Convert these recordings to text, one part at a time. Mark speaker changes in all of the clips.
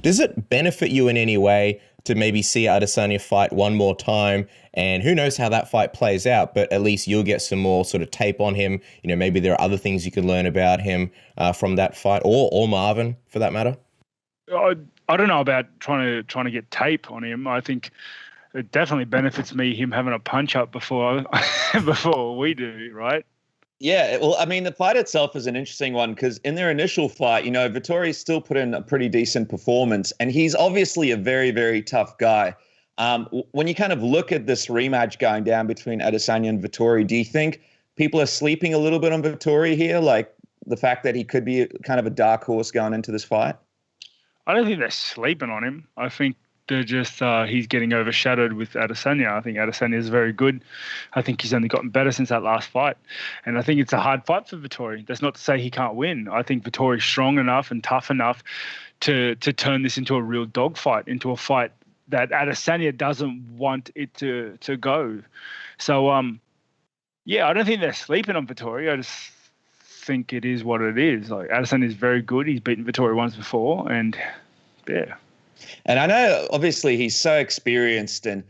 Speaker 1: Does it benefit you in any way to maybe see Adesanya fight one more time? And who knows how that fight plays out, but at least you'll get some more sort of tape on him. You know, maybe there are other things you can learn about him from that fight, or Marvin for that matter.
Speaker 2: I don't know about trying to get tape on him. I think it definitely benefits me, him having a punch up before we do, right?
Speaker 3: Yeah, well, I mean, the fight itself is an interesting one because in their initial fight, you know, Vettori still put in a pretty decent performance, and he's obviously a very, very tough guy. When you kind of look at this rematch going down between Adesanya and Vettori, do you think people are sleeping a little bit on Vettori here, like the fact that he could be kind of a dark horse going into this fight?
Speaker 2: I don't think they're sleeping on him. I think they're just he's getting overshadowed with Adesanya. I think Adesanya is very good. I think he's only gotten better since that last fight. And I think it's a hard fight for Vettori. That's not to say he can't win. I think Vettori's strong enough and tough enough to turn this into a real dogfight, into a fight that Adesanya doesn't want it to go. So, yeah, I don't think they're sleeping on Vettori. I just think it is what it is. Like, Adesanya is very good. He's beaten Vettori once before, and yeah.
Speaker 3: And I know, obviously, he's so experienced and,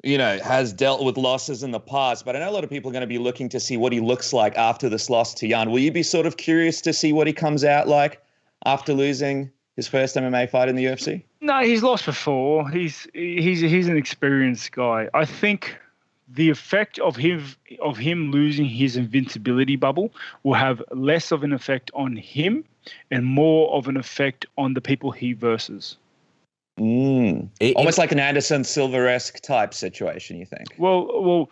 Speaker 3: you know, has dealt with losses in the past, but I know a lot of people are going to be looking to see what he looks like after this loss to Jan. Will you be sort of curious to see what he comes out like after losing his first MMA fight in the UFC?
Speaker 2: No, he's lost before. He's an experienced guy. I think the effect of him losing his invincibility bubble will have less of an effect on him and more of an effect on the people he versus.
Speaker 3: Almost like an Anderson Silva-esque type situation, you think?
Speaker 2: Well,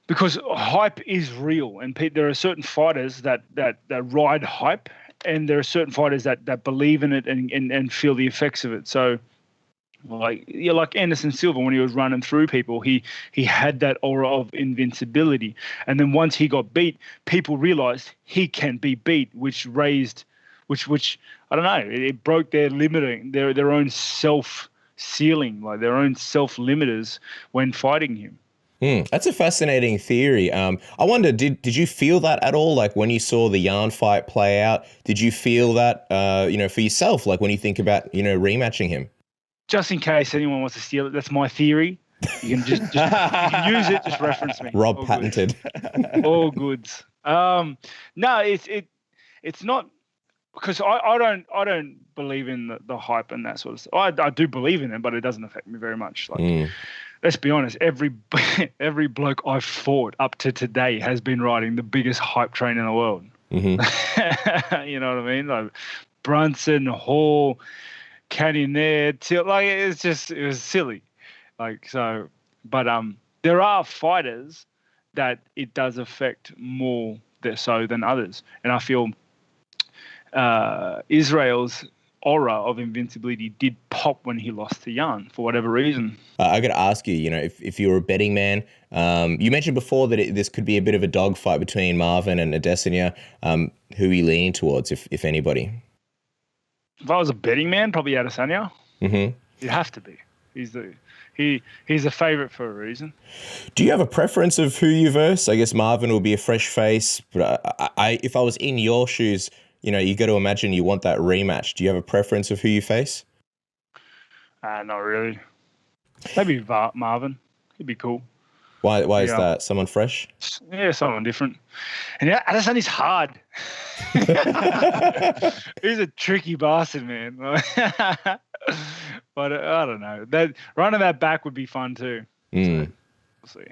Speaker 2: because hype is real, and there are certain fighters that ride hype, and there are certain fighters that believe in it and feel the effects of it. So, like Anderson Silva, when he was running through people, he had that aura of invincibility, and then once he got beat, people realized he can be beat, which I don't know, it broke their limiting, their own self ceiling, like their own self limiters when fighting him.
Speaker 1: That's a fascinating theory. I wonder, did you feel that at all? Like when you saw the Jan fight play out, did you feel that, for yourself, like when you think about, rematching him?
Speaker 2: Just in case anyone wants to steal it, that's my theory. You can just you can use it, just reference me.
Speaker 1: Rob patented.
Speaker 2: All goods. No, it's not, because I don't believe in the hype and that sort of stuff. I do believe in it, but it doesn't affect me very much. Like, let's be honest, every bloke I've fought up to today has been riding the biggest hype train in the world. Mm-hmm. You know what I mean? Like Brunson, Hall, Cannonier, like it was silly. Like, so, but there are fighters that it does affect more so than others, and I feel Israel's aura of invincibility did pop when he lost to Jan for whatever reason.
Speaker 1: I got to ask you, if you're a betting man, you mentioned before that this could be a bit of a dogfight between Marvin and Adesanya. Who are you leaning towards, if anybody?
Speaker 2: If I was a betting man, probably Adesanya.
Speaker 1: Mm-hmm.
Speaker 2: You'd have to be. He's a favorite for a reason.
Speaker 1: Do you have a preference of who you verse? I guess Marvin will be a fresh face, but if I was in your shoes, you got to imagine you want that rematch. Do you have a preference of who you face?
Speaker 2: Not really. Maybe Marvin. He'd be cool.
Speaker 1: Why is that? Someone fresh?
Speaker 2: Yeah, someone different. And Adesanya's hard. He's a tricky bastard, man. But I don't know. Running that back would be fun too. So, we'll see.